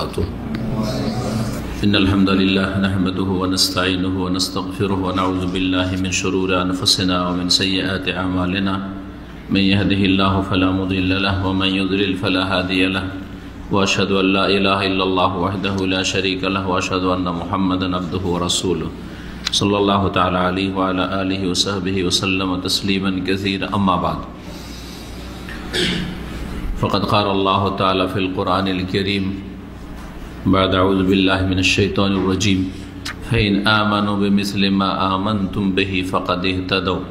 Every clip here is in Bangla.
وبركاته إن الحمد لله نحمده ونستعينه ونستغفره ونعوذ بالله من شرور أنفسنا ومن سيئات أعمالنا من يهده الله فلا مضل له ومن يضلل فلا هادي له وأشهد أن لا إله إلا الله وحده لا شريك له وأشهد أن محمدا عبده ورسوله صلى الله تعالى عليه وعلى آله وصحبه وسلم تسليما كثيرا أما بعد فقد قال الله تعالى في القرآن الكريم بعد أعوذ بالله من الشيطان الرجيم فإن آمنوا بمثل ما آمنتم به فقد اهتدوا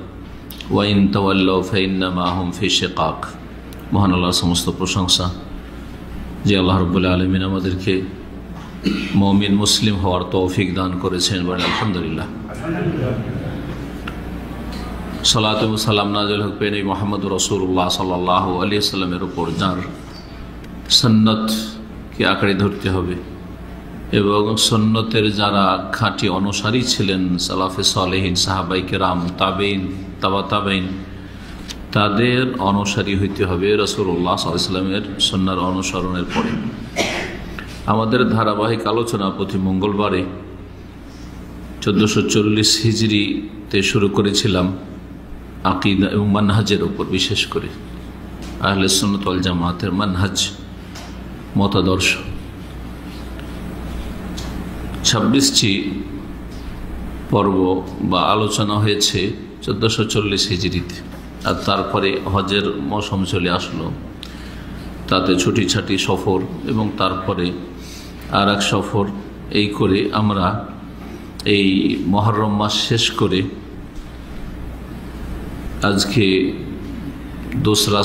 وإن تولوا فإنما هم في شقاق মহান আল্লাহর সমস্ত প্রশংসা যে আল্লাহ রাব্বুল আলামিন আমাদেরকে মুমিন মুসলিম হওয়ার তৌফিক দান করেছেন বলেন আলহামদুলিল্লাহ। সালাতু ওয়া সালাম নাযিল হোক নবী মুহাম্মদ রাসূলুল্লাহ সাল্লাল্লাহু আলাইহি ওয়াসাল্লামের উপর, যার সুন্নতকে আঁকড়ে ধরতে হবে এবং সুন্নতের যারা খাঁটি অনুসারী ছিলেন সালাফে সালেহিন, সাহাবায়ে কেরাম, তাবেঈন, তাবা তাবেঈন, তাদের অনুসারী হইতে হবে রাসূলুল্লাহ সাল্লাল্লাহু আলাইহি ওয়াসাল্লামের সুন্নাহর অনুসরণের পরে। আমাদের ধারাবাহিক আলোচনা প্রতি মঙ্গলবারে 1440 হিজরিতে শুরু করেছিলাম আকিদা এবং মানহাজের উপর, বিশেষ করে আহলে সুন্নাত ওয়াল জামাতের মানহাজ, মতাদর্শ। 26টি পর্ব বা আলোচনা হয়েছে 1440 হিজরিতে, আর তারপরে হজের মৌসুম চলে আসলো, তাতে ছুটি ছাটি সফর এবং তারপরে আর এক সফর, এই করে আমরা এই মুহররম মাস শেষ করে আজকে দোসরা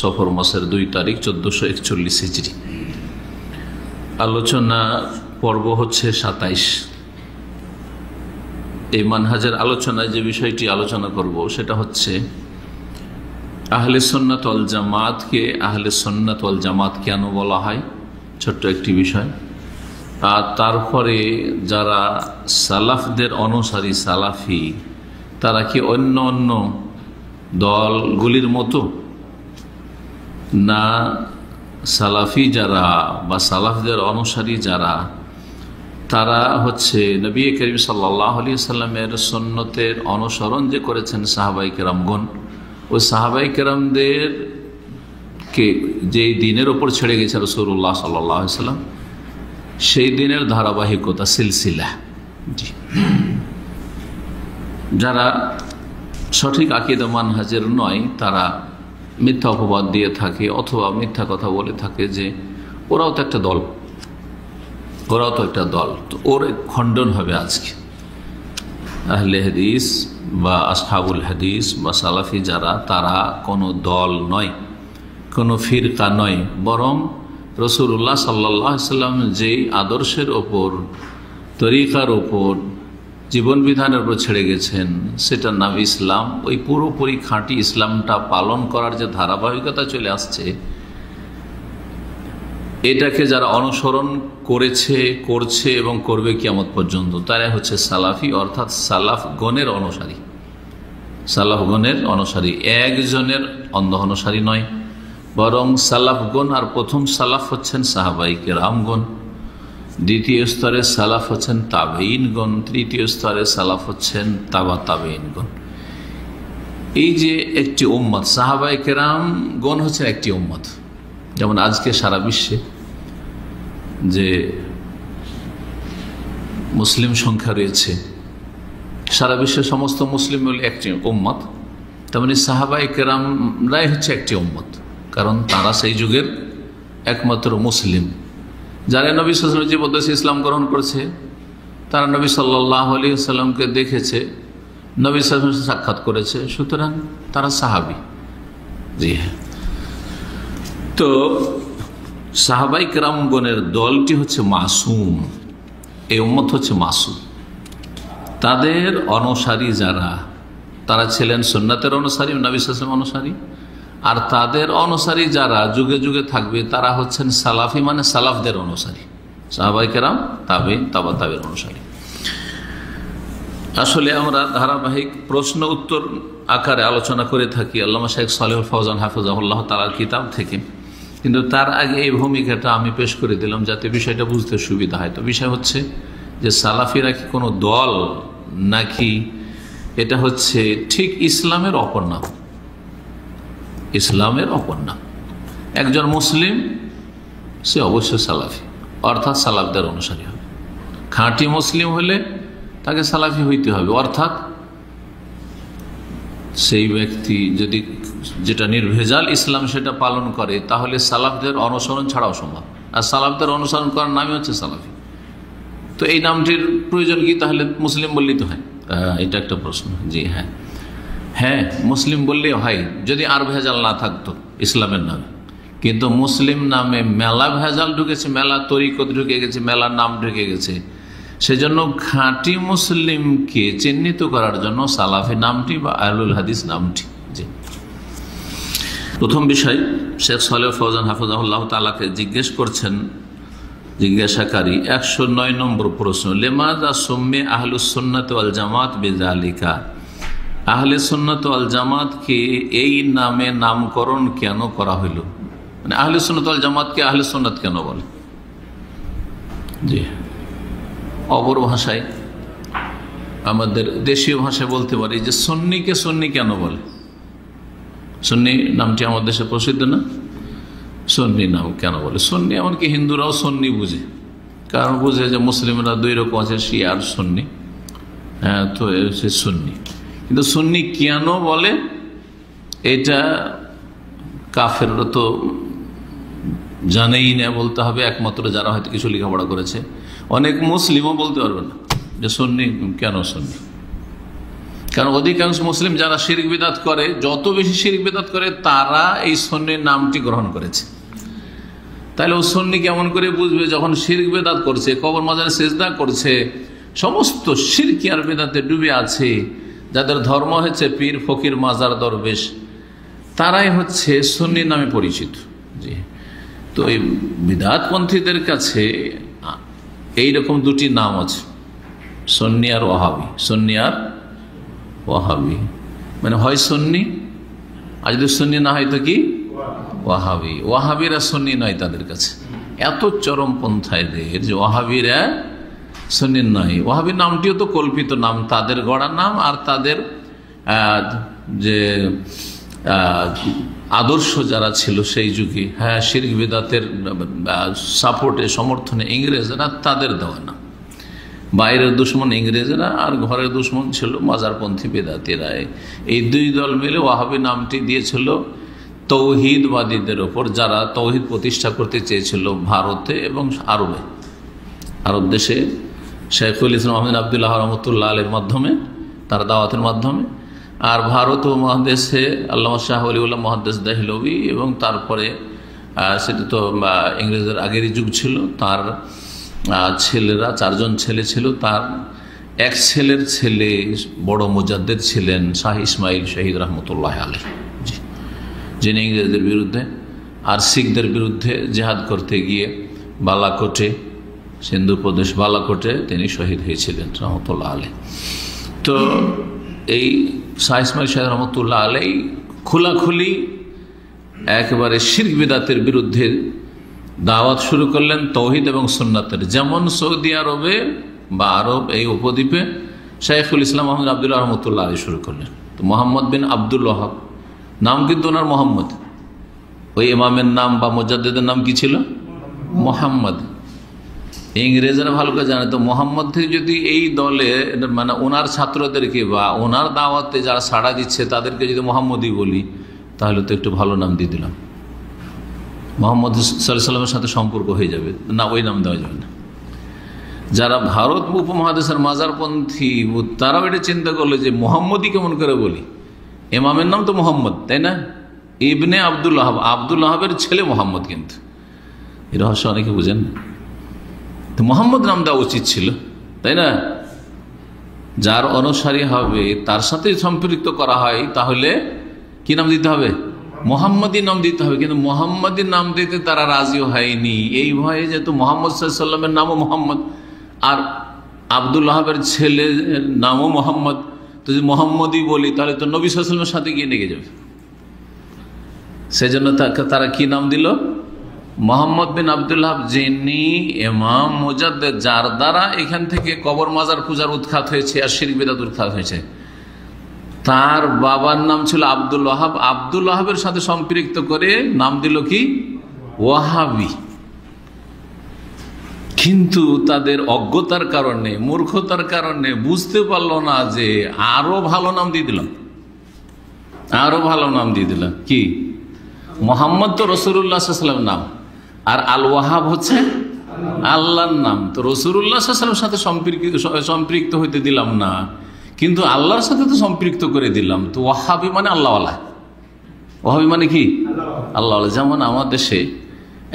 সফর মাসের 2 তারিখ 1441 হিজরি। আলোচনা পর্ব হচ্ছে 27। এই মানহাজের আলোচনায় যে বিষয়টি আলোচনা করব সেটা হচ্ছে আহলে সুন্নাত ওয়াল জামাতকে আহলে সুন্নাত ওয়াল জামাত কেন বলা হয়, ছোট্ট একটি বিষয়। আর তারপরে যারা সালাফদের অনুসারী সালাফি, তারা কি অন্য অন্য দলগুলির মতো না? সালাফি যারা বা সালাফদের অনুসারী যারা, তারা হচ্ছে নবী করিম সাল্লাল্লাহু আলাইহি ওয়াসাল্লামের সুন্নতের অনুসরণ যে করেছেন সাহাবায়ে কেরামগণ, ওই সাহাবায়ে কেরামদেরকে যেই দিনের ওপর ছেড়ে গেছে রাসূলুল্লাহ সাল্লাল্লাহু আলাইহি ওয়াসাল্লাম, সেই দিনের ধারাবাহিকতা, সিলসিলা। জি, যারা সঠিক আকীদা মানহাজের নয়, তারা মিথ্যা অপবাদ দিয়ে থাকে অথবা মিথ্যা কথা বলে থাকে যে ওরাও তো একটা দল, তো ওর খণ্ডন হবে আজকে। আহলে হাদিস বা আসহাবুল হাদিস বা সালাফি যারা, তারা কোনো দল নয়, কোনো ফিরকা নয়, বরং রাসূলুল্লাহ সাল্লাল্লাহু আলাইহি ওয়াসাল্লাম যেই আদর্শের ওপর, তরিকার ওপর, জীবন বিধানের উপর ছেড়ে গেছেন, সেটার নাম ইসলাম। ওই পুরোপুরি খাঁটি ইসলামটা পালন করার যে ধারাবাহিকতা চলে আসছে, এটাকে যারা অনুসরণ করছে এবং করবে কিয়ামত পর্যন্ত, তারাই হচ্ছে সালাফি, অর্থাৎ সালাফগণের অনুসারী। একজনের অন্ধ অনুসারী নয়, বরং সালাফগণ। আর প্রথম সালাফ হচ্ছেন সাহাবায়ে কেরামগণ, দ্বিতীয় স্তরে সালাফ হচ্ছেন তাবেঈনগণ, তৃতীয় স্তরে সালাফ হচ্ছেন তাবা তাবেঈনগণ। এই যে একটি উম্মত, সাহাবায়ে কেরামগণ হচ্ছেন একটি উম্মত। যেমন আজকে সারা বিশ্বে যে মুসলিম সংখ্যা রয়েছে, সারা বিশ্বের সমস্ত মুসলিম হল একটি উম্মত, তেমনি সাহাবায়ে কেরামরাই হচ্ছে একটি উম্মত, কারণ তারা সেই যুগের একমাত্র মুসলিম। যারা নবী সাল্লাল্লাহু আলাইহি ওয়াসাল্লামের জীবদ্দশায় ইসলাম গ্রহণ করেছে, তারা নবী সাল্লাল্লাহু আলাইহি ওয়াসাল্লামকে দেখেছে, নবী সাল্লাল্লাহু আলাইহি ওয়াসাল্লাম সাক্ষাৎ করেছে, সুতরাং তারা সাহাবী। জি হ্যাঁ, তো সাহাবায়ে কেরামগণের দলটি হচ্ছে মাসুম, এই উম্মত হচ্ছে মাসুম। তাদের অনুসারী যারা, তারা ছিলেন সুন্নাতের অনুসারী, নবী সাল্লাল্লাহু আলাইহি ওয়াসাল্লাম অনুসারী। আর তাদের অনুসারী যারা যুগে যুগে থাকবে, তারা হচ্ছেন সালাফি, মানে সালাফদের অনুসারী, সাহাবায়ে কেরাম, তাবেঈন, তাবা তাবেঈন অনুসারী। আসলে আমরা ধারাবাহিক প্রশ্ন উত্তর আকারে আলোচনা করে থাকি আল্লামা শাইখ সালেহুল ফওজান হাফিজাহুল্লাহ তাআলার কিতাব থেকে, কিন্তু তার আগে এই ভূমিকাটা আমি পেশ করে দিলাম যাতে বিষয়টা বুঝতে সুবিধা হয়। তো বিষয় হচ্ছে যে সালাফিরা কি কোনো দল নাকি এটা হচ্ছে ঠিক ইসলামের অপর নাম, ইসলামের অপর নাম। একজন মুসলিম সে অবশ্যই সালাফি, অর্থাৎ সালাফদের অনুসারী হবে। খাঁটি মুসলিম হলে তাকে সালাফি হইতে হবে, অর্থাৎ সেই ব্যক্তি যদি যেটা নির্ভেজাল ইসলাম সেটা পালন করে তাহলে সালাফদের অনুসরণ ছাড়াও সম্ভব। আর সালাফদের অনুসরণ করার নামই হচ্ছে সালাফি। তো এই নামটির প্রয়োজন কি? তাহলে মুসলিম বললেই তো হয়? এটা একটা প্রশ্ন। জি হ্যাঁ, হ্যাঁ মুসলিম বললেই হয় যদি আর ভেজাল না থাকতো ইসলামের নামে। কিন্তু মুসলিম নামে মেলা ভেজাল ঢুকেছে, মেলা তরিকত ঢুকে গেছে, মেলা নাম ঢুকে গেছে। সেজন্য খাঁটি মুসলিমকে চিহ্নিত করার জন্য সালাফি নামটি বা আহলুল হাদিস নামটি। জি, প্রথম বিষয় শেখ সালেহ ফৌজান হাফিজাহুল্লাহ তাআলাকে জিজ্ঞেস করছেন জিজ্ঞাসাকারী 109 নম্বর প্রশ্ন, লিমাযা সুম্মি আহলুস সুন্নাত ওয়াল জামাত বিযালিকা, আহলে সুন্নাত ওয়াল জামাতকে এই নামে নামকরণ কেন করা হইল? মানে আহলে সুন্নাত ওয়াল জামাতকে আহলে সুন্নাত কেন বলে? জি, অপর ভাষায় আমাদের দেশীয় ভাষায় বলতে পারি যে সুন্নিকে সুন্নি কেন বলে? সুন্নি নামটি আমাদের দেশে প্রসিদ্ধ না? সুন্নি নাম কেন বলে? সুন্নি এমনকি হিন্দুরাও সুন্নি বুঝে, কারণ বুঝে যে মুসলিমরা দুই রকম আছে, শিয়া আর সুন্নি। হ্যাঁ, তো সে সুন্নি। কিন্তু সুন্নি কেন বলে এটা কাফেররা তো জানেই না, বলতে হবে একমাত্র যারা হয়তো কিছু লেখাপড়া করেছে। অনেক মুসলিমও বলতে পারবে না যে সুন্নি কেন সুন্নি, কারণ অধিকাংশ মুসলিম যারা শিরক বিদআত করে, যত বেশি শিরক বিদআত করে তারা এই সুন্নির নামটি গ্রহণ করেছে। তাহলে ও সুন্নি কেমন করে বুঝবে যখন শিরক বিদআত করছে, কবর মাজারে সিজদা করছে, সমস্ত শিরকি আর বিদআতে ডুবে আছে, যাদের ধর্ম হচ্ছে পীর ফকির মাজার দরবেশ, তারাই হচ্ছে সুন্নি নামে পরিচিত। জি, তো এই বিদআতপন্থীদের কাছে এইরকম দুটি নাম আছে, সুন্নি আর ওয়াহাবি। সুন্নি আর ওয়াহাবি মানে হয় সুন্নি, আর যদি সুন্নি না হয় তো কি ওয়াহাবি। ওয়াহাবিরা সুন্নি নয় তাদের কাছে, এত চরমপন্থায়দের যে ওয়াহাবিরা সুন্নি নয়। ওয়াহাবির নামটিও তো কল্পিত নাম, তাদের গড়া নাম, আর তাদের যে আদর্শ যারা ছিল সেই যুগে, হ্যাঁ শিরক বিদআতের সাপোর্টে সমর্থনে ইংরেজরা তাদের দেওয়া নাম। বাইরের দুশ্মন ইংরেজরা আর ঘরের দুশ্মন ছিল মাজারপন্থী বেদাতিরা। এই দুই দল মিলে ওয়াহাবি নামটি দিয়েছিল তৌহিদবাদীদের ওপর, যারা তৌহিদ প্রতিষ্ঠা করতে চেয়েছিল ভারতে এবং আরবে। আরব দেশে শেখুল ইসলাম আহমেদ আবদুল্লাহ রহমতুল্লাহ আলের মাধ্যমে, তার দাওয়াতের মাধ্যমে, আর ভারত ও মহাদেশে আল্লামা শাহ ওলিউল্লাহ মুহাদ্দিস দেহলভী, এবং তারপরে সেটা তো ইংরেজের আগেরই যুগ ছিল, তার ছেলেরা, 4 জন ছেলে ছিল, তার এক ছেলের ছেলে বড় মুজাদ্দিদ ছিলেন শাহ ইসমাইল শহীদ রহমতুল্লাহ আলাইহ, যিনি ইংরেজদের বিরুদ্ধে আর শিখদের বিরুদ্ধে জেহাদ করতে গিয়ে বালাকোটে, সিন্ধু প্রদেশ বালাকোটে তিনি শহীদ হয়েছিলেন রহমতুল্লাহ আলাইহ। তো এই শাহ ইসমাইল শহীদ রহমতুল্লাহ আলাইহ খোলাখুলি একেবারে শিরক বিদআতের বিরুদ্ধে দাওয়াত শুরু করলেন তৌহিদ এবং সুন্নাতের। যেমন সৌদি আরবে বা আরব এই উপদ্বীপে শাইখুল ইসলাম আহমদ আবদুল্লাহ রহমতুল্লাহ আলাইহ শুরু করলেন। তো মোহাম্মদ বিন আব্দুল ওয়াহাব নাম কিন্তু ওনার মোহাম্মদ, ওই ইমামের নাম বা মুজাদ্দিদের নাম কি ছিল? মোহাম্মদ। ইংরেজরা ভালো করে জানে, তো মোহাম্মদ থেকে যদি এই দলে মানে ওনার ছাত্রদেরকে বা ওনার দাওয়াতে যারা সাড়া দিচ্ছে তাদেরকে যদি মোহাম্মদই বলি, তাহলে তো একটু ভালো নাম দিয়ে দিলাম, মোহাম্মদ সাল্লাল্লাহু আলাইহি সাল্লামের সাথে সম্পর্ক হয়ে যাবে না, ওই নাম দেওয়া যাবে না। যারা ভারত উপমহাদেশের মাজারপন্থী তারাও এটা চিন্তা করলো যে মোহাম্মদই কেমন করে বলি, ইমামের নাম তো মোহাম্মদ, তাই না? ইবনে আব্দুল ওয়াহাব, আব্দুল ওয়াহাবের ছেলে মোহাম্মদ, কিন্তু এই রহস্য অনেকে বুঝেন। তো মোহাম্মদ নাম দেওয়া উচিত ছিল, তাই না? যার অনুসারী হবে তার সাথে সম্পৃক্ত করা হয়, তাহলে কি নাম দিতে হবে? মোহাম্মদী নাম দিতে হবে। কিন্তু মোহাম্মদী নাম দিতে তারা রাজি হয়নি, এই ভয়ে যেহেতু মোহাম্মদ সাল্লাল্লাহু আলাইহি ওয়াসাল্লামের নামও মোহাম্মদ আর আব্দুল ওয়াহাবের ছেলের নামও মোহাম্মদ, তো যদি মোহাম্মদই বলি তাহলে তো নবী সাল্লাল্লাহু আলাইহি ওয়াসাল্লামের সাথে গিয়ে লেগে যাবে। সেজন্য তারা কি নাম দিল? মোহাম্মদ বিন আব্দুল্লাহ যিনি ইমাম মুজাদ্দিদ, যার দ্বারা এখান থেকে কবর মাজার পূজার উৎখাত হয়েছে আর শিরক বিদআত উৎখাত হয়েছে, তার বাবার নাম ছিল আব্দুল ওয়াহাব। আব্দুল ওয়াহাবের সাথে সম্পৃক্ত করে নাম দিল কি ওয়াহাবি। কিন্তু তাদের অজ্ঞতার কারণে, মূর্খতার কারণে বুঝতে পারলো না যে আরো ভালো নাম দিয়ে দিলাম, আরো ভালো নাম দিয়ে দিলাম। কি? মোহাম্মদ তো রাসূলুল্লাহ সাল্লাল্লাহু আলাইহি ওয়াসাল্লামের নাম, আর আল ওয়াহাব হচ্ছে আল্লাহর নাম। তো রাসূলুল্লাহ সাল্লাল্লাহু আলাইহি ওয়াসাল্লামের সাথে সম্পৃক্ত হইতে দিলাম না, কিন্তু আল্লাহর সাথে তো সম্পৃক্ত করে দিলাম। তো ওয়াহাবি মানে আল্লাহওয়ালা। ওয়াহাবি মানে কি? আল্লাহওয়ালা। যেমন আমার দেশে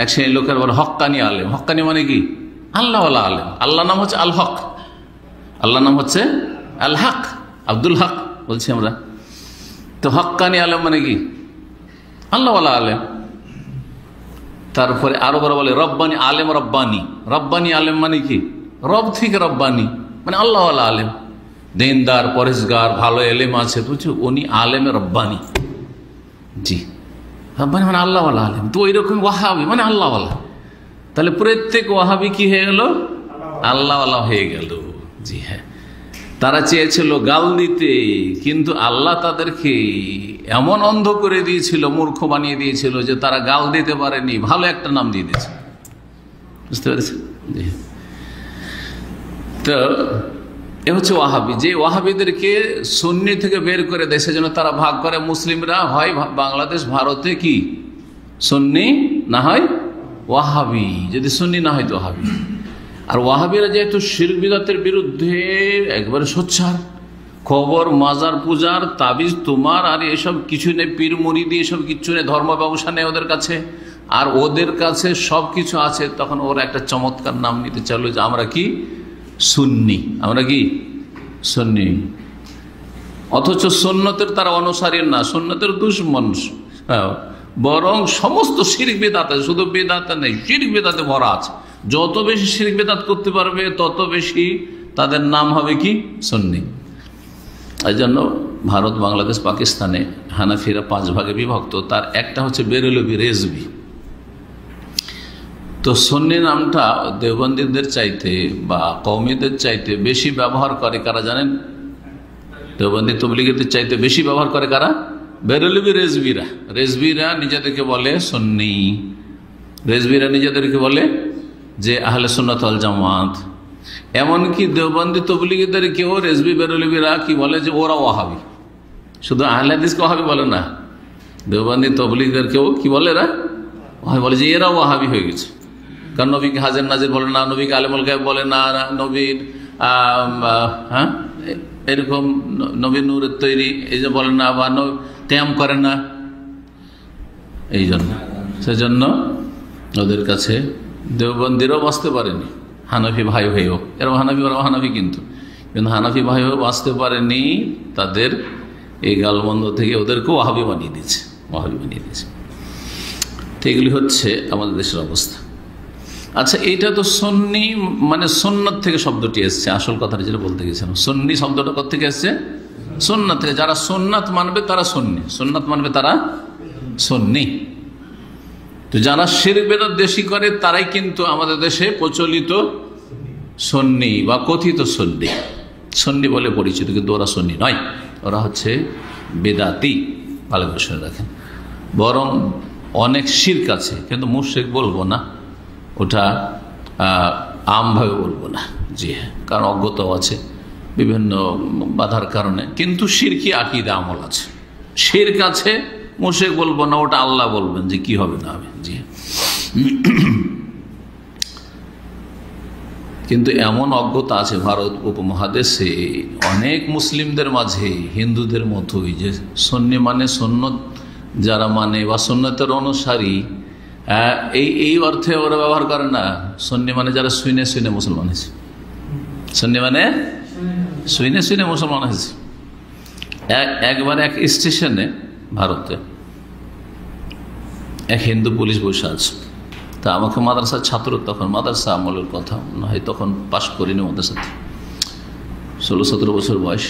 এক শ্রেণীর লোকের বলে হক্কানি আলেম। হক্কানি মানে কি? আল্লাহওয়ালা আলেম। আল্লাহর নাম হচ্ছে আল হক, আল্লাহর নাম হচ্ছে আল হক, আব্দুল হক বলছি আমরা। তো হক্কানি আলেম মানে কি? আল্লাহওয়ালা আলেম। তারপরে আরো বড় বলে রব্বানি আলেম, রব্বানি। রব্বানি আলেম মানে কি? রব থেকে রব্বানি মানে আল্লাহওয়ালা আলেম, দিনদার, পরেশগার, ভালো এলেম আছে, বুঝছো, উনি আলেমে রব্বানি। জি, রব্বানি মানে আল্লাহওয়ালা আলেম। তো ওই রকম ওয়াহাবি মানে আল্লাহওয়ালা। তাহলে প্রত্যেক ওয়াহাবি কি হয়ে গেল? আল্লাহওয়ালা হয়ে গেল। জি হ্যাঁ, তারা চেয়েছিল গাল দিতে, কিন্তু আল্লাহ তাদেরকে এমন অন্ধ করে দিয়েছিল, মূর্খ বানিয়ে দিয়েছিল যে তারা গাল দিতে পারেনি, ভালো একটা নাম দিয়ে দিয়েছে। বুঝতে পেরেছেন? জি। তো এ হচ্ছে ওয়াহাবি। যে ওয়াহাবিদেরকে সুন্নি থেকে বের করে দেয়, সেজন্য তারা ভাগ করে, মুসলিমরা হয় বাংলাদেশ ভারতে কি সুন্নি, না হয় ওয়াহাবি। যদি সুন্নি না হয় তো ওয়াহাবি। আর ওয়াহাবিরা যেহেতু শিরক বিদআতের বিরুদ্ধে একবারে সোচ্চার, কবর মাজার পূজার তাবিজ তোমার আর এসব কিছু নেই, পীর মুরিদি এসব কিছু নেই, ধর্ম ব্যবসা নেই ওদের কাছে, আর ওদের কাছে সব কিছু আছে, তখন ওরা একটা চমৎকার নাম নিতে চাইলো যে আমরা কি সুন্নি, আমরা কি সুন্নি। অথচ সুন্নতের তারা অনুসারী না, সুন্নতের দুশমন। বরং সমস্ত শিরক বিদআত, শুধু বিদআত নেই, শিরক বিদআতে ভরা আছে। যত বেশি শিরক বিদআত করতে পারবে তত বেশি তাদের নাম হবে কি সুন্নি। এই জন্য ভারত, বাংলাদেশ, পাকিস্তানে হানাফিরা 5 ভাগে বিভক্ত। তার একটা হচ্ছে বেরেলভি, রেজভি। তো সুন্নি নামটা দেওবন্দীদের চাইতে বা কওমিদের চাইতে বেশি ব্যবহার করে কারা জানেন? দেওবন্দী তবলিগীদের চাইতে বেশি ব্যবহার করে কারা? বেরেলভি, রেজভিরা। রেজভিরা নিজেদেরকে বলে সুন্নি, রেজভিরা নিজেদেরকে বলে যে আহলে সুন্নাত ওয়াল জামাত। এমনকি দেওবন্দী তবলিগীদেরকেও রেজভি, বেরেলভিরা কি বলে যে ওরা ওয়াহাবি। শুধু আহলে হাদিসকে ওয়াহাবি বলে না, দেওবন্দী তবলিগীদেরকেও কি বলে? এরা ওয়াহাবি বলে, যে এরা ওয়াহাবি হয়ে গেছে। কারণ নবীকে হাজির নাজির বলে না, নবীকে আলেমুল গায়ব বলে না, নবীর এরকম নবীর নূরের তৈরি এই যে বলে না, বা ক্যাম করে না। এই জন্য সেজন্য ওদের কাছে দেওবন্দিরাও বাঁচতে পারেনি, হানাফি ভাই হয়েও। এরকম হানাফি, ওরাও হানাফি, কিন্তু হানাফি ভাই হয়েও বাঁচতে পারেনি। তাদের এই গালমন্দ থেকে ওদেরকেও ওয়াহাবি বানিয়ে দিয়েছে, ওয়াহাবি বানিয়ে দিয়েছে। তো এগুলি হচ্ছে আমাদের দেশের অবস্থা। আচ্ছা, এইটা তো সুন্নি মানে সুন্নাত থেকে শব্দটি এসছে। আসল কথাটা যেটা বলতে গেছিলাম, সুন্নি শব্দটা কোথা থেকে এসছে? সুন্নাত থেকে। যারা সুন্নাত মানবে তারা সুন্নি, সুন্নাত মানবে তারা সুন্নি। তো যারা শিরক বিদআত বেশি করে তারাই কিন্তু আমাদের দেশে প্রচলিত সুন্নি বা কথিত সুন্নি, সুন্নি বলে পরিচিত, কিন্তু ওরা সুন্নি নয়, ওরা হচ্ছে বেদাতি। ভালো করে শুনে রাখেন। বরং অনেক শিরক আছে, কিন্তু মুশরিক বলবো না, ওটা আমভাবে বলবো না। জি হ্যাঁ, কারণ অজ্ঞতাও আছে বিভিন্ন বাধার কারণে। কিন্তু শিরকি আকীদা আমল আছে, শিরক আছে, মুশরিক বলবো না, ওটা আল্লাহ বলবেন যে কি হবে না হবে। জি হ্যাঁ, কিন্তু এমন অজ্ঞতা আছে ভারত উপমহাদেশে অনেক মুসলিমদের মাঝে, হিন্দুদের মতোই, যে সুন্নি মানে সুন্নত যারা মানে বা সুন্নতের অনুসারী, এই অর্থে ওরা ব্যবহার করে না। সুন্নি মানে যারা শুনে শুনে মুসলমান হয়েছে, সুন্নি মানে শুনে শুনে মুসলমান হয়েছে। একবার এক স্টেশনে ভারতে এক হিন্দু পুলিশ বসে আছে। তা আমাকে মাদ্রাসার ছাত্র, তখন মাদ্রাসা আমলের কথা হয়, তখন পাশ করিনি মাদ্রাসাতে, 16-17 বছর বয়স,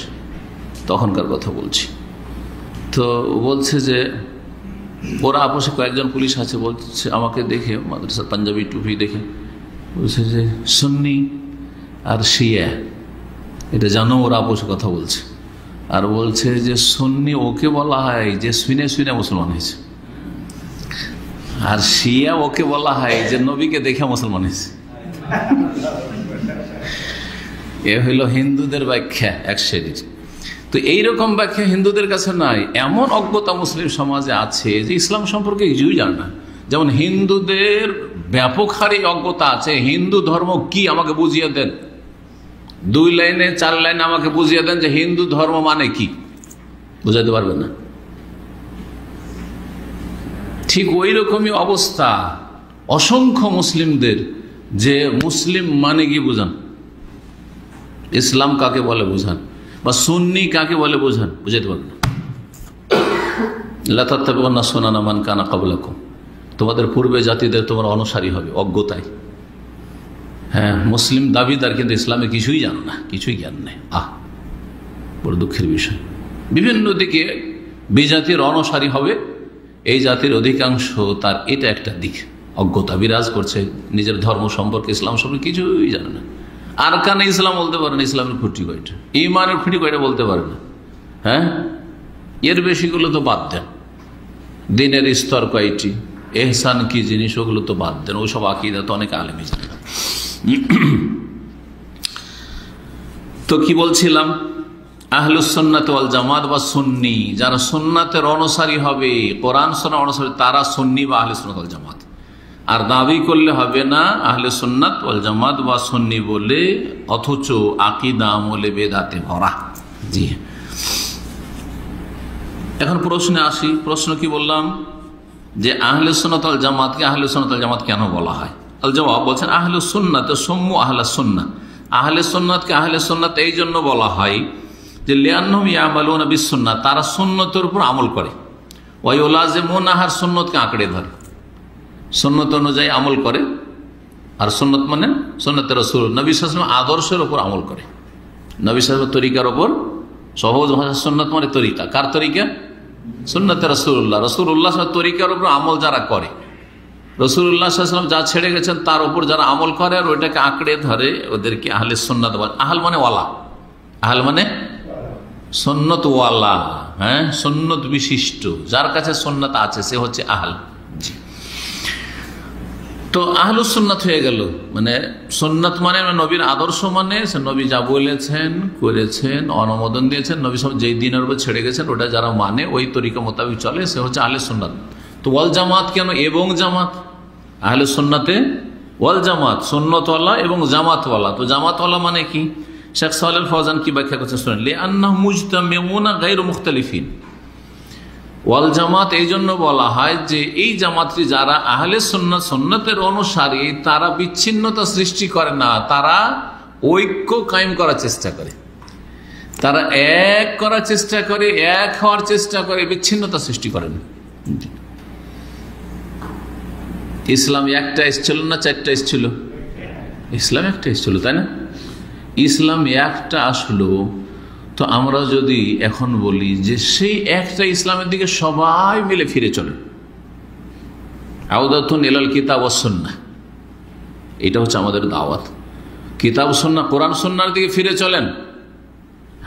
তখনকার কথা বলছি। তো বলছে যে ওরা আপোষে কয়েকজন পুলিশ আছে, বলছে আমাকে দেখে, মাদ্রাসা পাঞ্জাবি টুপি দেখে বলছে যে সুন্নি আর শিয়া, এটা জানো, ওরা আপোষে কথা বলছে। আর বলছে যে সুন্নি ওকে বলা হয় যে শুনে শুনে মুসলমান হয়েছে, আর শিয়া ওকে বলা হয় যে নবীকে দেখে মুসলমান হয়েছে। এ হইল হিন্দুদের ব্যাখ্যা এক শ্রেণীর। তো এইরকম ব্যাখ্যা হিন্দুদের কাছে নাই। এমন অজ্ঞতা মুসলিম সমাজে আছে যে ইসলাম সম্পর্কে কিছুই জানে না। যেমন হিন্দুদের ব্যাপক হারে অজ্ঞতা আছে, হিন্দু ধর্ম কি আমাকে বুঝিয়ে দেন, 2 লাইনে 4 লাইনে আমাকে বুঝিয়ে দেন যে হিন্দু ধর্ম মানে কি, বুঝাতে পারবেন না। ঠিক ওই রকমই অবস্থা অসংখ্য মুসলিমদের, যে মুসলিম মানে কি বুঝান, ইসলাম কাকে বলে বুঝান, বা সুন্নি কাকে বলে বুঝান, বুঝাতে পারবেন না। লা তাত্তাবিউন্না সুনানা মান কানা ক্বাবলাকুম, তোমাদের পূর্বে জাতিদের তোমরা অনুসারী হবে অজ্ঞতায়। হ্যাঁ, মুসলিম দাবিদার, কিন্তু ইসলামে কিছুই জানো না, কিছুই জ্ঞান নেই। বড় দুঃখের বিষয়। বিভিন্ন দিকে বিজাতির অনুসারী হবে, এই জাতির অধিকাংশ তার এটা একটা দিক, অজ্ঞতা বিরাজ করছে, নিজের ধর্ম সম্পর্কে, ইসলাম সম্পর্কে কিছুই জানে না। আর কানে ইসলাম বলতে পারে না, ইসলামের খুঁটি কয়টা, ইমানের খুঁটি কয়টা বলতে পারে না। হ্যাঁ, এর বেশিগুলো তো বাদ দেন। দিনের স্তর কয়টি, এহসান কি জিনিস, ওগুলো তো বাদ দেন, ওসব আকীদা তো অনেক আলেমই জানে না। তো কি বলছিলাম, আহলুস সুন্নাত ওয়াল জামাত বা সুন্নি, যারা সুন্নাতের অনুসারী হবে, কোরআন সুন্নাহ অনুসারী, তারা সুন্নি বা আহলে সুন্নাত ওয়াল জামাত। আর দাবি করলে হবে না আহলে সুন্নাত ওয়াল জামাত বা সুন্নি বলে, অথচ আকীদা আমলে বেদাতে ভরা। জি, এখন প্রশ্নে আসি। প্রশ্ন কি বললাম, যে আহলে সুন্নাত ওয়াল জামাতকে আহলে সুন্নাত ওয়াল জামাত কেন বলা হয়? আল জবাব, বলছেন আহলে সুন্নাত সম্মু আহলে সুন্নাহ, আহলে সুন্নাতকে আহলে সুন্নাত এই জন্য বলা হয় যে লিআন্নাহুম ইয়ামালুনা বিসুন্নাহ, তারা সুন্নতের উপর আমল করে, ওয়া ইউলাজিমুনাহা, সুন্নতকে আঁকড়ে ধরে, সুন্নত অনুযায়ী আমল করে। আর সুন্নত মানে সুন্নতে রাসূল, নবী সাল্লাল্লাহু আলাইহি ওয়াসাল্লাম আদর্শের উপর আমল করে, নবী সাল্লাল্লাহু আলাইহি ওয়াসাল্লাম তরিকার উপর। সহজ ভাষা সুন্নত মানে তরিকা, কার তরিকা? সুন্নতে রাসূলুল্লাহ, রাসূলুল্লাহ তরিকার উপর আমল যারা করে, রাসূলুল্লাহ সাল্লাল্লাহু আলাইহি ওয়াসাল্লাম যা ছেড়ে গেছেন তার উপর যারা আমল করে আর ওইটাকে আঁকড়ে ধরে, ওদেরকে আহলে সুন্নাত বলে। আহল মানে ওয়ালা, আহল মানে সুন্নত ওয়ালা, হ্যাঁ, সুন্নত বিশিষ্ট, যার কাছে সুন্নাত আছে সে হচ্ছে আহল। তো আহলুস সুন্নাত হয়ে গেল, মানে সুন্নাত মানে নবীর আদর্শ, মানে সে নবী যা বলেছেন করেছেন, অনুমোদন দিয়েছেন, নবী সব যেই দিনের উপর ছেড়ে গেছেন ওটা যারা মানে, ওই তরিকা মোতাবেক চলে, সে হচ্ছে আহলে সুন্নাত। তো ওয়াল জামাত কেন? এবং জামাত, আহলে সুন্নাতে ওয়াল জামাত, সুন্নতওয়ালা এবং জামাতওয়ালা। তো জামাতওয়ালা মানে কি? শেখ সালেহ ফওজান কি ব্যাখ্যা করছেন শুনেন, লিআন্নাহুম মুজতামিউনা গায়রু মুখতালিফিন। ওয়াল জামাত এই জন্য বলা হয় যে এই জামাতটি যারা আহলে সুন্নাত, সুন্নতের অনুসারী, তারা বিচ্ছিন্নতা সৃষ্টি করে না, তারা ঐক্য কায়েম করার চেষ্টা করে, তারা এক করার চেষ্টা করে, এক হওয়ার চেষ্টা করে, বিচ্ছিন্নতা সৃষ্টি করে না। ইসলাম একটা এসেছিল না 4টা এসেছিল? ইসলাম একটা এসেছিল, তাই না? ইসলাম একটা আসলো, তো আমরা যদি এখন বলি যে সেই একটা ইসলামের দিকে সবাই মিলে ফিরে চলে, আউদাতুন ইলাল কিতাব ওয়াস সুন্নাহ, এটা হচ্ছে আমাদের দাওয়াত। কিতাব সুন্নাহ, কোরআন সুন্নাহর দিকে ফিরে চলেন।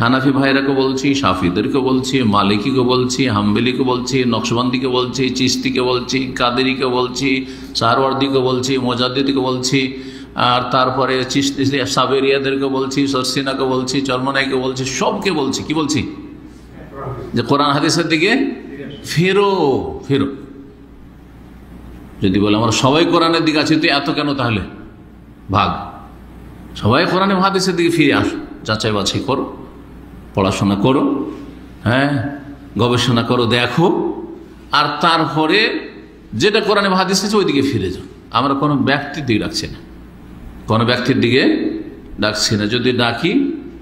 হানাফি ভাইরাকে বলছি, শাফিদেরকে বলছি, মালিকিকে বলছি, হাম্বলিকে বলছি, নকশবন্দিকে বলছি, চিশতিকে বলছি, কাদেরিকে বলছি, সারওয়ার্দিকে বলছি, মুজাদ্দিদকে বলছি, আর তারপরে চিশতি সাবেরিয়াদেরকে বলছি, সরসিনাকে বলছি, চরমনাইকে বলছি, সবকে বলছি। কি বলছি? যে কোরআন হাদিসের দিকে ফেরো, ফেরো। যদি বলে আমরা সবাই কোরআনের দিকে আছি, তো এত কেন তাহলে ভাগ? সবাই কোরআন হাদিসের দিকে ফিরে আসো, যাচাই বাছাই করো, পড়াশোনা করো, হ্যাঁ, গবেষণা করো, দেখো, আর তারপরে যেটা কোরআনে হাদিস আছে ওই দিকে ফিরে যাও। আমরা কোনো ব্যক্তির দিকে ডাকছি না, কোনো ব্যক্তির দিকে ডাকছি না। যদি ডাকি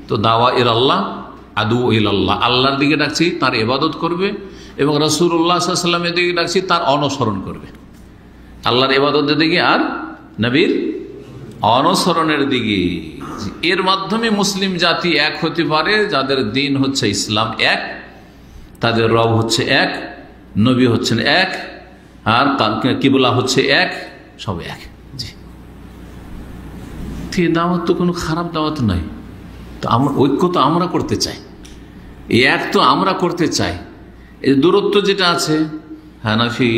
তো দাওয়া ইলাল্লাহ, আদু ইলাল্লাহ, আল্লাহর দিকে ডাকছি, তার ইবাদত করবে, এবং রাসূলুল্লাহ সাল্লাল্লাহু আলাইহি ওয়াসাল্লামের দিকে ডাকছি, তার অনুসরণ করবে, আল্লাহর ইবাদতের দিকে আর নবীর অনুসরণের দিকে। এর মাধ্যমে মুসলিম জাতি এক হতে পারে, যাদের দিন হচ্ছে ইসলাম এক, তাদের রব হচ্ছে এক, নবী হচ্ছেন এক, আর কিবলা হচ্ছে এক, সব এক। জি, দাওয়াত তো কোনো খারাপ দাওয়াত নয়। তো আমরা ঐক্য তো আমরা করতে চাই, এক তো আমরা করতে চাই। এই দূরত্ব যেটা আছে, হানাফি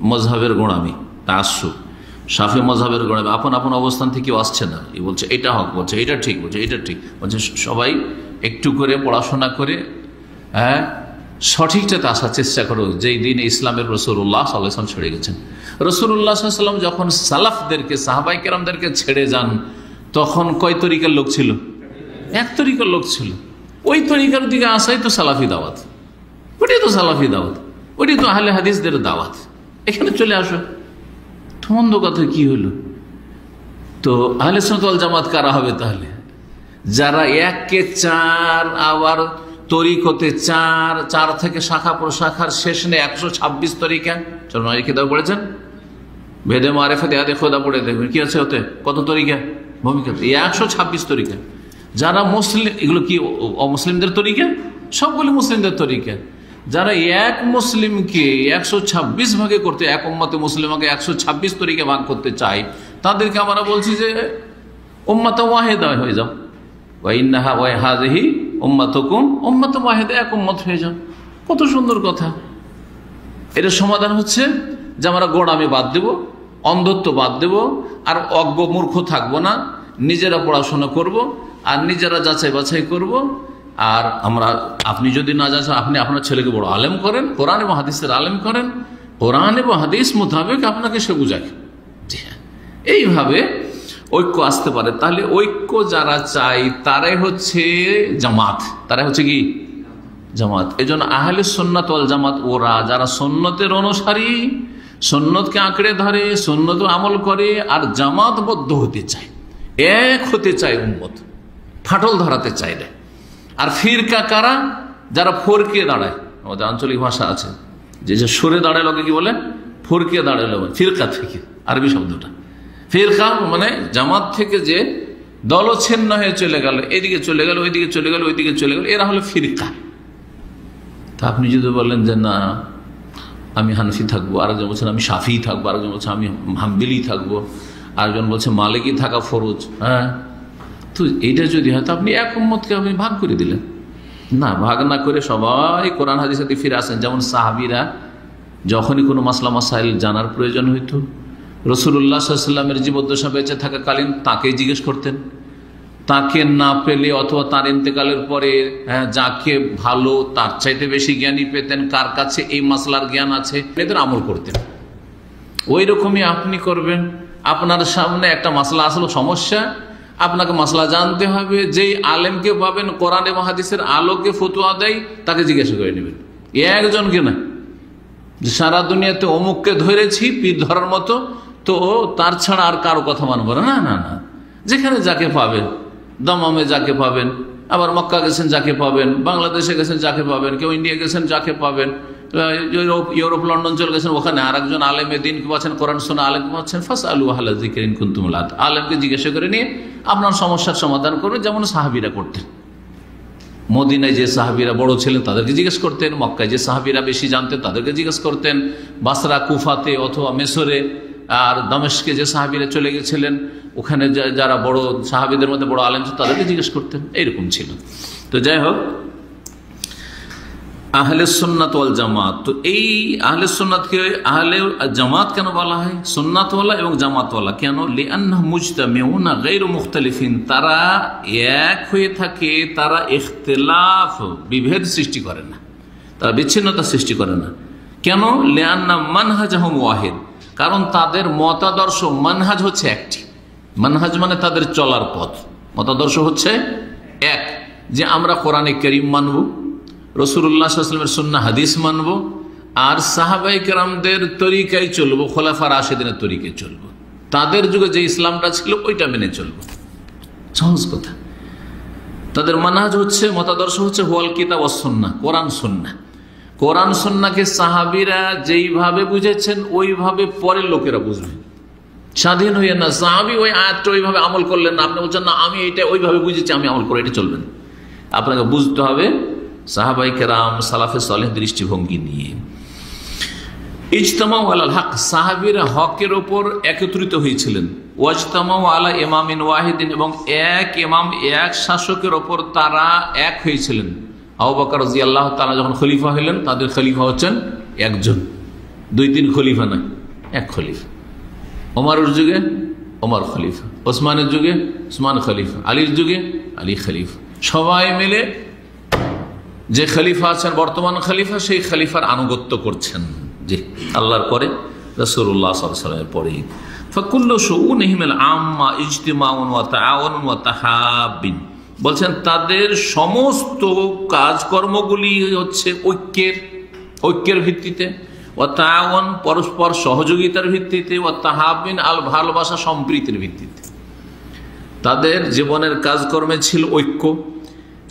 মজহাবের গোড়ামি, তাআসসুব, শাফি মজহাবের গোড়ামি, আপন আপন অবস্থান থেকে আসছে না। এ বলছে এটা হক, বলছে এটা ঠিক, বলছে এটা ঠিক, বলছে সবাই একটু করে পড়াশোনা করে সঠিকটাতে আসার চেষ্টা করো। যেই দিন ইসলামের রাসূলুল্লাহ সাল্লাল্লাহু আলাইহি ওয়াসাল্লাম ছেড়ে গেছেন, রাসূলুল্লাহ সাল্লাল্লাহু আলাইহি ওয়াসাল্লাম যখন সালাফদেরকে, সাহাবায়ে কেরামদেরকে ছেড়ে যান, তখন কয় তরিকার লোক ছিল? এক তরিকার লোক ছিল। ওই তরিকার দিকে আসাই তো সালাফি দাওয়াত, ওটাই তো সালাফি দাওয়াত, ওটাই তো আহলে হাদিসদের দাওয়াত। এখানে চলে আসো, মন্দ কথা কি হলো? তো আহলে সুন্নাত ওয়াল জামাত কারা হবে তাহলে? যারা এককে চার, আবার তরিকতে চার, চার থেকে শাখা প্রশাখার শেষ নেই 126 তরিকা। চলো কিতাব পড়েছেন, ভেদে মারিফাত ইহাদে খোদা পড়ে দেখবেন কি আছে ওতে, কত তরিকা, ভূমিকা 126 তরিকা। যারা মুসলিম, এগুলো কি অমুসলিমদের তরিকা? সবগুলো মুসলিমদের তরিকা। যারা এক মুসলিমকে 126 ভাগে করতে, এক উম্মতে মুসলিমাকে 126 তরিকা ভাগ করতে চায়, তাদেরকে আমরা বলছি যে উম্মাত ওয়াহিদা হয়ে যাও, ওয়াইন্নাহা ওয়াহাযিহি উম্মাতুকুম উম্মাতুন ওয়াহিদা, এক উম্মত হয়ে যাও। কত সুন্দর কথা। এর সমাধান হচ্ছে যে আমরা গোড়ামি বাদ দেব, অন্ধত্ব বাদ দেব, আর অজ্ঞ মূর্খ থাকবো না, নিজেরা পড়াশোনা করব, আর নিজেরা যাচাই বাছাই করব। আর আমরা, আপনি যদি না যাচ্ছেন, আপনি আপনার ছেলেকে বড় আলেম করেন, কোরআন এবং হাদিসের আলেম করেন, কোরআন এবং হাদিস মোতাবেক আপনাকে সে বুঝায়। জি হ্যাঁ, এইভাবে ঐক্য আসতে পারে। তাহলে ঐক্য যারা চাই তারাই হচ্ছে জামাত, তারাই হচ্ছে কি জামাত। এই জন্য আহলে সুন্নাত ওয়াল জামাত ওরা যারা সুন্নতের অনুসারী, সুন্নতকে আঁকড়ে ধরে, সুন্নত আমল করে, আর জামাতবদ্ধ হতে চায়, এক হতে চায়, উম্মত ফাটল ধরাতে চায় না। আর ফিরকা কারা? যারা ফরকিয়ে দাঁড়ায়। আমাদের আঞ্চলিক ভাষা আছে যে সরে দাঁড়ায়, লোকে কি বলে? ফরকিয়ে দাঁড়ালো, ফিরকা থেকে আরবি শব্দটা। ফিরকা মানে জামাত থেকে যে দলচ্ছিন্ন হয়ে চলে গেল, এদিকে চলে গেল, ওইদিকে চলে গেল, ওইদিকে চলে গেল, এরা হলো ফিরকা। তা আপনি যদি বলেন যে না আমি হানফি থাকবো, আরেকজন বলছেন আমি শাফি থাকবো, আরেকজন বলছে আমি হাম্বলি থাকবো, আরেকজন বলছে মালিকি থাকা ফরজ, হ্যাঁ, তো এইটা যদি হয় তো আপনি এক উম্মতকে আপনি ভাগ করে দিলেন। না, ভাগ না করে সবাই কোরআন হাদিসে ফিরে আসেন। যেমন সাহাবীরা যখনই কোনো মাসলা মাসাইল জানার প্রয়োজন হইতো, রাসূলুল্লাহ সাল্লাল্লাহু আলাইহি ওয়াসাল্লামের জীবদ্দশা বেঁচে থাকাকালীন তাকেই জিজ্ঞেস করতেন। তাকে না পেলে অথবা তার ইন্তেকালের পরে যাকে ভালো তার চাইতে বেশি জ্ঞানী পেতেন, কার কাছে এই মাসলার জ্ঞান আছে, এদের আমল করতেন। ওই রকমই আপনি করবেন। আপনার সামনে একটা মাসলা আসলো, সমস্যা, আপনাকে মাসলা জানতে হবে, যেই আলেমকে পাবেন কোরআন এবং হাদিসের আলোকে ফতোয়া দেয়, তাকে জিজ্ঞাসা করে নেবেন। একজনকে না যে সারা দুনিয়াতে অমুককে ধরেছি পীর ধরার মতো, তো তার ছাড়া আর কারো কথা মানব না। না না না, যেখানে যাকে পাবেন, দমামে যাকে পাবেন, আবার মক্কা গেছেন যাকে পাবেন, বাংলাদেশে গেছেন যাকে পাবেন, কেউ ইন্ডিয়া গেছেন যাকে পাবেন, ইউরোপ লন্ডন চলে গেছেন, ওখানে আর একজন আলেমে দিন পাচ্ছেন, কোরআন শোনা আলেম পাচ্ছেন, ফাসআলু আহলা যিকরি ইন কুনতুম লা তা'লামুন, আলেমকে জিজ্ঞাসা করে নিয়ে আপনার সমস্যার সমাধান করবেন। যেমন সাহাবীরা করতেন। মদিনায় যে সাহাবীরা বড় ছিলেন তাদেরকে জিজ্ঞেস করতেন, মক্কায় যে সাহাবীরা বেশি জানতেন তাদেরকে জিজ্ঞেস করতেন, বাসরা, কুফাতে অথবা মিসরে আর দামেস্কে যে সাহাবীরা চলে গেছিলেন, ওখানে যারা বড় সাহাবীদের মধ্যে বড় আলেম ছিল তাদেরকে জিজ্ঞেস করতেন। এইরকম ছিল। তো যাই হোক, আহলে সুন্নাত ওয়াল জামাত, তো এই আহলে সুন্নাতকে আহলে জামাত কেন বলা হয়? সুন্নাতওয়ালা এবং জামাতওয়ালা কেন? লিআন্নাহুম মুজতামিউনা গায়রু মুখতালিফিন, তারা এক হয়ে থাকে, তারা ইখতিলাফ, বিভেদ সৃষ্টি করে না, তারা বিচ্ছিন্নতা সৃষ্টি করে না। কেন? লিআন্না মানহাজহুম ওয়াহিদ, কারণ তাদের মতাদর্শ, মানহাজ হচ্ছে একটি। মানহাজ মানে তাদের চলার পথ, মতাদর্শ হচ্ছে এক, যে আমরা কোরআনে কারীম মানব, রাসূলুল্লাহ সাল্লাল্লাহু আলাইহি ওয়াসাল্লামের সুন্নাহ হাদিস মানব, আর সাহাবায়ে কেরামদের তরিকায় চলবো, খোলাফা রাশিদিনের তরিকায় চলবো, তাদের যুগে যে ইসলামটা ছিল ওইটা মেনে চলবো। সহজ কথা। তাদের মানহাজ হচ্ছে, মতাদর্শ হচ্ছে হুয়াল কিতাব ওয়াস সুন্নাহ, কোরআন সুন্নাহ। কোরআন সুন্নাহকে সাহাবীরা যেইভাবে বুঝেছেন ওইভাবে পরের লোকেরা বুঝবে। স্বাধীন হইয়া না, সাহাবী ওই আয়াতটা ওইভাবে আমল করলেন না, আপনি বলছেন না আমি এটা ওইভাবে বুঝেছি আমি আমল করে, এটা চলবে না। আপনাকে বুঝতে হবে সাহাবায়ে কেরাম, সালাফে সালেহ দৃষ্টিভঙ্গি নিয়ে। ইজতামাউ আলাল হক, সাহাবীরা হকের ওপর একত্রিত হয়েছিলেন। ওয়াজতামাউ আলা ইমামিন ওয়াহিদিন, এবং এক ইমাম এক শাসকের ওপর তারা এক হয়েছিলেন। আবু বকর রাদিয়াল্লাহু তাআলা যখন খলিফা হলেন, তাদের খলিফা হচ্ছেন একজন, 2-3 খলিফা নয়, এক খলিফা। ওমরের যুগে ওমর খলিফা, ওসমানের যুগে ওসমান খলিফা, আলীর যুগে আলী খলিফা। সবাই মিলে যে খলিফা আছেন বর্তমান খলিফা, সেই খলিফার আনুগত্য করছেন, জি, আল্লাহর পরে, রাসূলুল্লাহ সাল্লাল্লাহু আলাইহি ওয়াসাল্লামের পরে। ফাকুল্লু শুউনিহিম আল আম্মা ইজতিমাউন ওয়া তাআওয়ানুন ওয়া তাহাব্বিন, বলছেন তাদের সমস্ত কাজকর্মগুলি হচ্ছে ঐক্যের ভিত্তিতে, ওয়া তাআওয়ান পরস্পর সহযোগিতার ভিত্তিতে, ওয়া তাহাব্বিন আল ভালোবাসা সম্প্রীতির ভিত্তিতে। তাদের জীবনের কাজকর্মে ছিল ঐক্য,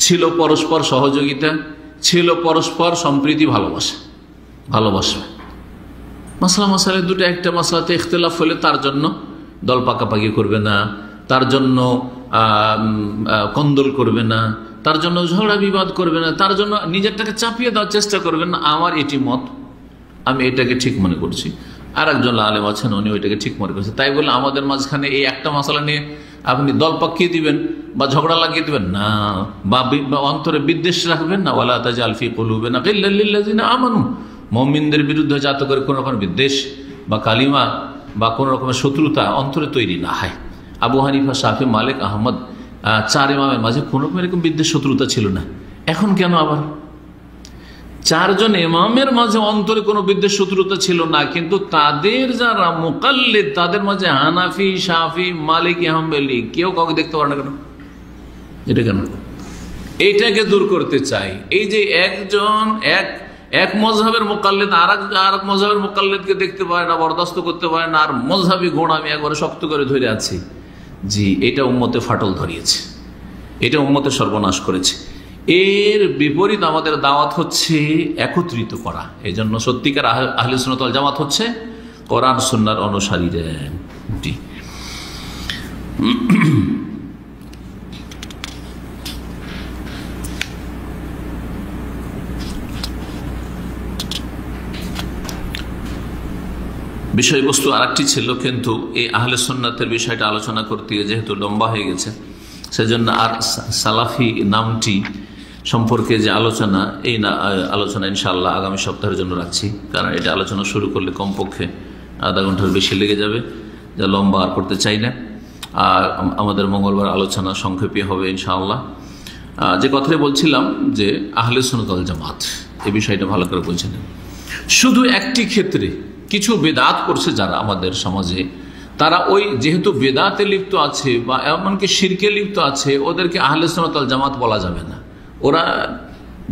ছিল পরস্পর সহযোগিতা, ছিল পরস্পর সম্প্রীতি, ভালোবাসা। মাসলা দুটো, একটা মাসলাতে ইখতিলাফ হলে তার জন্য দল পাকাপাকি করবে না, তার জন্য কন্দল করবে না, তার জন্য ঝগড়া বিবাদ করবে না, তার জন্য নিজেরটাকে চাপিয়ে দেওয়ার চেষ্টা করবেন না। আমার এটি মত, আমি এটাকে ঠিক মনে করছি, আর একজন আলেম আছেন উনি ওইটাকে ঠিক মনে করছেন, তাই বলে আমাদের মাঝখানে এই একটা মশলা নিয়ে আপনি দল পাকিয়ে দিবেন বা ঝগড়া লাগিয়ে দিবেন না, বা অন্তরে বিদ্বেষ রাখবেন না। ওয়ালা তাজাল ফি কুলুবিনা গিল্লাল লিল্লাযিনা আমানু, মুমিনদের বিরুদ্ধে যাতে করে কোনো রকম বিদ্বেষ বা কালিমা বা কোনো রকমের শত্রুতা অন্তরে তৈরি না হয়। আবু হানিফা, শাফি, মালিক, আহমদ, 4 ইমামের মাঝে কোনো রকম এরকম বিদ্বেষ শত্রুতা ছিল না। এখন কেন আবার 4 জন ইমামের মাঝে অন্তরে কোনো বিদ্বেষ শত্রুতা ছিল না, কিন্তু তাদের যারা মুকাল্লিদ তাদের মাঝে হানাফি, শাফি, মালিকি, হাম্বলি কেউ কাউকে দেখতে পারে না কেন? এটা কেন? এইটাকে দূর করতে চাই। এই যে একজন এক মযহাবের মুকাল্লিদ আর এক মযহাবের মুকাল্লিদকে দেখতে পারে না, বরদাস্ত করতে পারে না, আর মযহাবি গোড়া আমি একবারে শক্ত করে ধরে আছি, জি, এটা উম্মতে ফাটল ধরিয়েছে, এটা উম্মতে সর্বনাশ করেছে। এর বিপরীত আমাদের দাওয়াত হচ্ছে একত্রিত করা। এই জন্য সত্যিকার আহলে সুন্নাত ওয়াল জামাত হচ্ছে কোরআন সুন্নাহর অনুসারীরা। জি, বিষয়বস্তু আরেকটি ছিল, কিন্তু এই আহলে সুন্নাতের বিষয়টা আলোচনা করতে গিয়ে যেহেতু লম্বা হয়ে গেছে, সেজন্য আর সালাফি নামটি সম্পর্কে যে আলোচনা, এই আলোচনা ইনশাআল্লাহ আগামী সপ্তাহের জন্য রাখছি, কারণ এটা আলোচনা শুরু করলে কমপক্ষে আধা ঘন্টার বেশি লেগে যাবে, যা লম্বা আর করতে চাই না। আর আমাদের মঙ্গলবার আলোচনা সংক্ষেপে হবে ইনশাআল্লাহ। যে কথাই বলছিলাম যে আহলে সুন্নাত ওয়াল জামাত, এই বিষয়টা ভালো করে বলছিলেন। শুধু একটি ক্ষেত্রে কিছু বেদাত করছে যারা আমাদের সমাজে, তারা ওই যেহেতু বেদাতে লিপ্ত আছে বা এমনকি শিরকে লিপ্ত আছে, ওদেরকে আহলে সুন্নাত ওয়াল জামাত বলা যাবে না। ওরা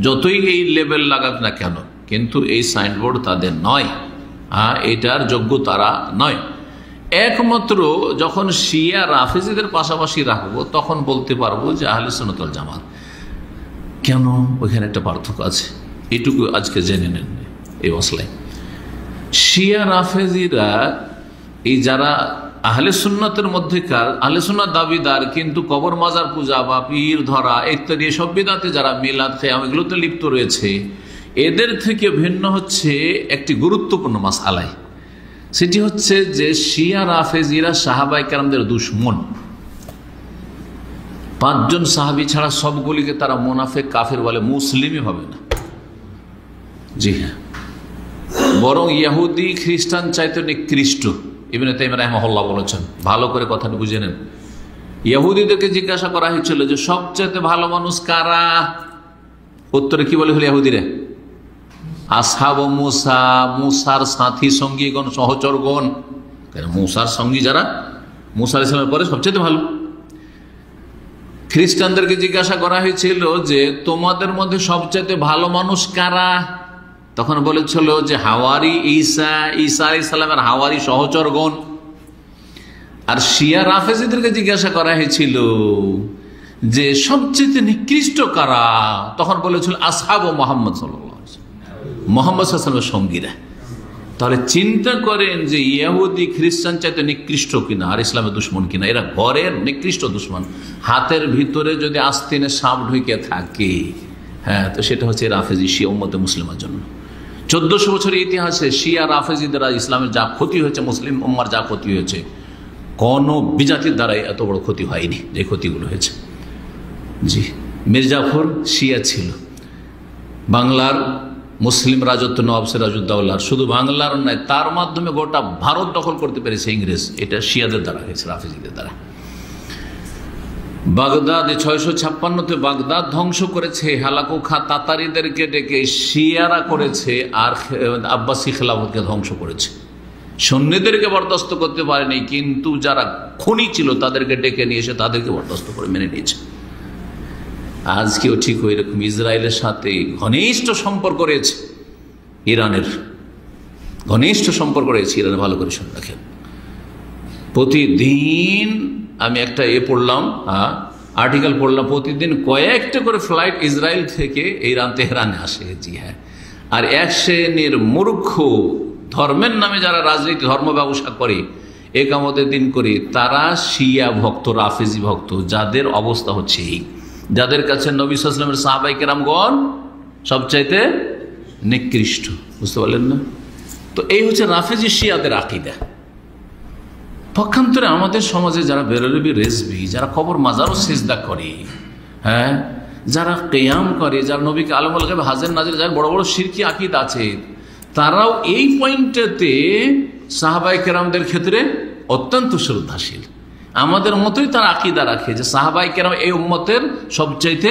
যতই এই লেবেল লাগাক না কেন, কিন্তু এই সাইনবোর্ড তাদের নয়, এটার যোগ্য তারা নয়। একমাত্র যখন শিয়া রাফেজিদের পাশাপাশি রাখবো তখন বলতে পারবো যে আহলে সুন্নাত ওয়াল জামাত। কেন? ওইখানে একটা পার্থক্য আছে, এটুকু আজকে জেনে নেন এই মসলায়। শিয়া রাফেজিরা এই যারা আহলে সুন্নাতের মধ্যেকার আহলে সুন্নাত দাবিদার, কিন্তু কবর মাজার পূজা বা পীর ধরা ইত্যাদি সব বিদআতে যারা মিলাদ কিয়াম এগুলোতে লিপ্ত রয়েছে, এদের থেকে ভিন্ন হচ্ছে একটি গুরুত্বপূর্ণ মাসআলায়। সেটি হচ্ছে যে শিয়া রাফেজিরা সাহাবায়ে কেরামদের দুশমন। 5 জন সাহাবী ছাড়া সবগুলিকে তারা মুনাফিক, কাফের বলে, মুসলিমই হবে না। জি হ্যাঁ, বরং ইহুদি খ্রিস্টান চাইতে নিকৃষ্ট। ইবনে তাইমিয়া রাহিমাহুল্লাহ বলেছেন, ভালো করে কথাটা বুঝে নেন। ইহুদিদেরকে জিজ্ঞাসা করা হয়েছিল যে সবচেয়ে ভালো মানুষ কারা? উত্তরে কি বলে হলো ইহুদিরা? আসহাবু মুসা, মুসার সাথী সঙ্গীগণ, সহচরগণ। মুসার সঙ্গী যারা, মুসা আলাইহিস সালামের পরে সবচেয়ে ভালো। খ্রিস্টানদেরকে জিজ্ঞাসা করা হয়েছিল যে তোমাদের মধ্যে সবচেয়ে ভালো মানুষ কারা? তখন বলেছিল যে হাওয়ারি ঈসা, ঈসা আলাইহিস সালামের হাওয়ারি সহচরগণ। আর শিয়া রাফেজিদেরকে জিজ্ঞাসা করা হয়েছিল যে সবচেয়ে নিকৃষ্ট কারা? তখন বলেছিল আসহাব ও মোহাম্মদ সাল্লাল্লাহু আলাইহি ওয়াসাল্লাম, মোহাম্মদ সাল্লাল্লাহু আলাইহি ওয়াসাল্লামের সঙ্গীরা। তাহলে চিন্তা করেন যে ইহুদি খ্রিস্টান চাইতে নিকৃষ্ট কিনা আর ইসলামের দুশ্মন কিনা। এরা ঘরের নিকৃষ্ট দুশ্মন। হাতের ভিতরে যদি আস্তিনে সাপ ঢুকে থাকে, হ্যাঁ, তো সেটা হচ্ছে রাফেজি শিয়া উম্মতে মুসলিমের জন্য। 1400 বছরের ইতিহাসে শিয়া রাফেজিদের ইসলামের যা ক্ষতি হয়েছে, মুসলিম উম্মার যা ক্ষতি হয়েছে, কোনো বিজাতির দ্বারাই এত বড় ক্ষতি হয়নি যে ক্ষতিগুলো হয়েছে। জি, মির্জাফর শিয়া ছিল, বাংলার মুসলিম রাজত্ব নবাব সিরাজউদ্দৌলার, শুধু বাংলার নয়, তার মাধ্যমে গোটা ভারত দখল করতে পেরেছে ইংরেজ। এটা শিয়াদের দ্বারা হয়েছে, রাফেজিদের দ্বারা। বাগদাদ 656-তে বাগদাদ ধ্বংস করেছে হালাকু খা তাতারিদেরকে ডেকে, শিয়ারা করেছে। আর আব্বাসী খেলাফতকে ধ্বংস করেছে। সুন্নিদেরকে বরদাস্ত করতে পারেনি, কিন্তু যারা খুনি ছিল তাদেরকে ডেকে নিয়ে এসে তাদেরকে বরদাস্ত করে মেনে নিয়েছে। আজকেও ঠিক ওই রকম ইসরায়েলের সাথে ঘনিষ্ঠ সম্পর্ক রয়েছে, ইরানের ঘনিষ্ঠ সম্পর্ক রয়েছে। ইরানে ভালো করে শুনে রাখেন, প্রতিদিন আমি একটা পড়লাম, আর্টিকেল পড়লাম, প্রতিদিন কয়েকটা করে ফ্লাইট ইসরায়েল থেকে ইরান তেহরানে আসে। জি হ্যাঁ। আর এক শ্রেণীর মূর্খ ধর্মের নামে যারা রাজনীতি ধর্ম ব্যবসা করে, একামতের দিন করে, তারা শিয়া ভক্ত, রাফেজি ভক্ত, যাদের অবস্থা হচ্ছে এই, যাদের কাছে নবী সাল্লাল্লাহু আলাইহি ওয়াসাল্লামের সাহাবায়ে কেরামগণ সবচাইতে নিকৃষ্ট। বুঝতে পারলেন না? তো এই হচ্ছে রাফেজি শিয়াদের আকীদা। পক্ষান্তরে আমাদের সমাজে যারা বেরলবি রেজবি, যারা কবর মাজারও সিজদা করে, হ্যাঁ, যারা কিয়াম করে, যারা নবীকে আলমুল গায়ব হাজির নাজির, যারা বড় বড় শিরকি আকীদা আছে, তারাও এই পয়েন্টেতে সাহাবায়ে কেরামদের ক্ষেত্রে অত্যন্ত শ্রদ্ধাশীল। আমাদের মতোই তারা আকীদা রাখে যে সাহাবায়ে কেরাম এই উম্মতের সবচাইতে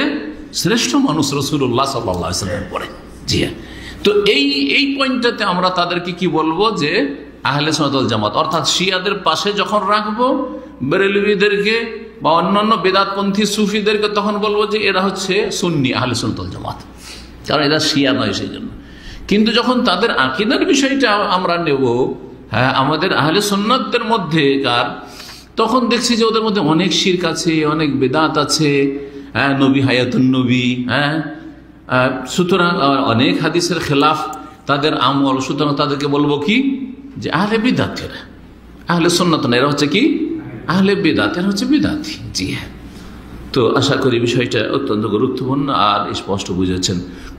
শ্রেষ্ঠ মানুষ রাসূলুল্লাহ সাল্লাল্লাহু আলাইহি ওয়াসাল্লাম পরে। জি হ্যাঁ। তো এই পয়েন্টটাতে আমরা তাদেরকে কি বলবো, যে আহলে সুন্নাত ওয়াল জামাত, অর্থাৎ শিয়াদের পাশে যখন রাখবো বেরেলভিদেরকে বা অন্যান্য বেদাতপন্থী সুফিদেরকে, তখন বলবো যে এরা হচ্ছে সুন্নি আহলে সুন্নাত ওয়াল জামাত, কারণ এরা শিয়া নয় সেই জন্য। কিন্তু যখন তাদের আকীদার বিষয়টা আমরা নেব, হ্যাঁ, আমাদের আহলে সুন্নাতদের মধ্যেকার, তখন দেখছি যে ওদের মধ্যে অনেক শিরক আছে, অনেক বেদাত আছে, হ্যাঁ, নবী হায়াতুন নবী, হ্যাঁ, সুতরাং অনেক হাদিসের খেলাফ তাদের আমল। সুতরাং তাদেরকে বলবো কি, যে আহলে বিদাত এরা, আহলে সুন্নাত না, এরা হচ্ছে কি আহলে বিদাত, এরা হচ্ছে বিদাতি। জি হ্যাঁ। তো আশা করি বিষয়টা অত্যন্ত গুরুত্বপূর্ণ আর স্পষ্ট বুঝেছেন।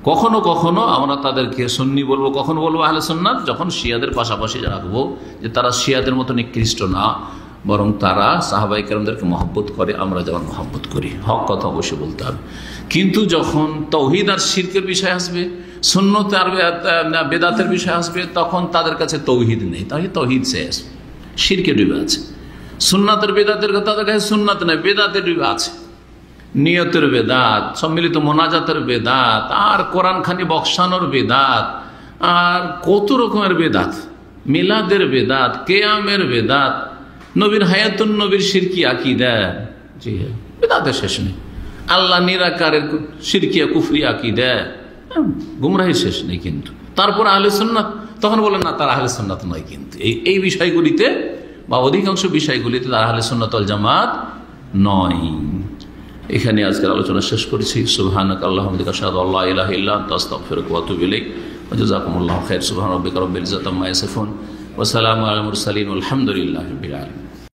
কখনো কখনো আমরা তাদেরকে সুন্নি বলবো, কখনো বলবো আহলে সুন্নাত, যখন শিয়াদের পাশাপাশি রাখবো, যে তারা শিয়াদের মতো নিকৃষ্ট না, বরং তারা সাহাবায়ে কেরামদেরকে মহব্বত করে, আমরা যেমন মহব্বত করি। হক কথা অবশ্যই বলতে হবে। কিন্তু যখন তাওহীদ আর শিরকের বিষয় আসবে, সুন্নত আর বেদাতের বিষয় আসবে, তখন তাদের কাছে তাওহীদ নেই, তাই তাওহীদ শেষ, শিরকে ডুবে আছে। সুন্নাতের বেদাতের তাদের কাছে সুন্নাত নেই, বেদাতে ডুবে আছে। নিয়তের বেদাত, সম্মিলিত মোনাজাতের বেদাত, আর কোরআন খানি বক্সানোর বেদাত, আর কত রকমের বেদাত, মিলাদের বেদাত, কিয়ামের বেদাত, নবীর হায়াতুন নবীর শিরকি আকীদা। জি হ্যাঁ, বেদাতের শেষ নেই। আল্লাহ নিরাকারের শিরকিয়া কুফরি আকীদা, গুমরাহির শেষ নেই। কিন্তু তারপর আহলে সুন্নাত, তখন বলেন না তারা আহলে সুন্নাত নয়। কিন্তু এই বিষয়গুলিতে বা অধিকাংশ বিষয়গুলিতে তারা আহলে সুন্নাত ওয়াল জামাত নয়। এখানে আজকের আলোচনা শেষ করেছি। সুবহানাকা আল্লাহুম্মা ওয়া বিহামদিকা আশহাদু আল্লা ইলাহা ইল্লা আনতা আস্তাগফিরুকা ওয়া আতুবু ইলাইক। ওয়া জাযাকুমুল্লাহু খাইর। সুবহানা রাব্বিকা রাব্বিল ইজ্জাতি আম্মা ইয়াসিফুন ওয়া সালামুন আলাল মুরসালিন ওয়া আলহামদুলিল্লাহি রাব্বিল আলামিন।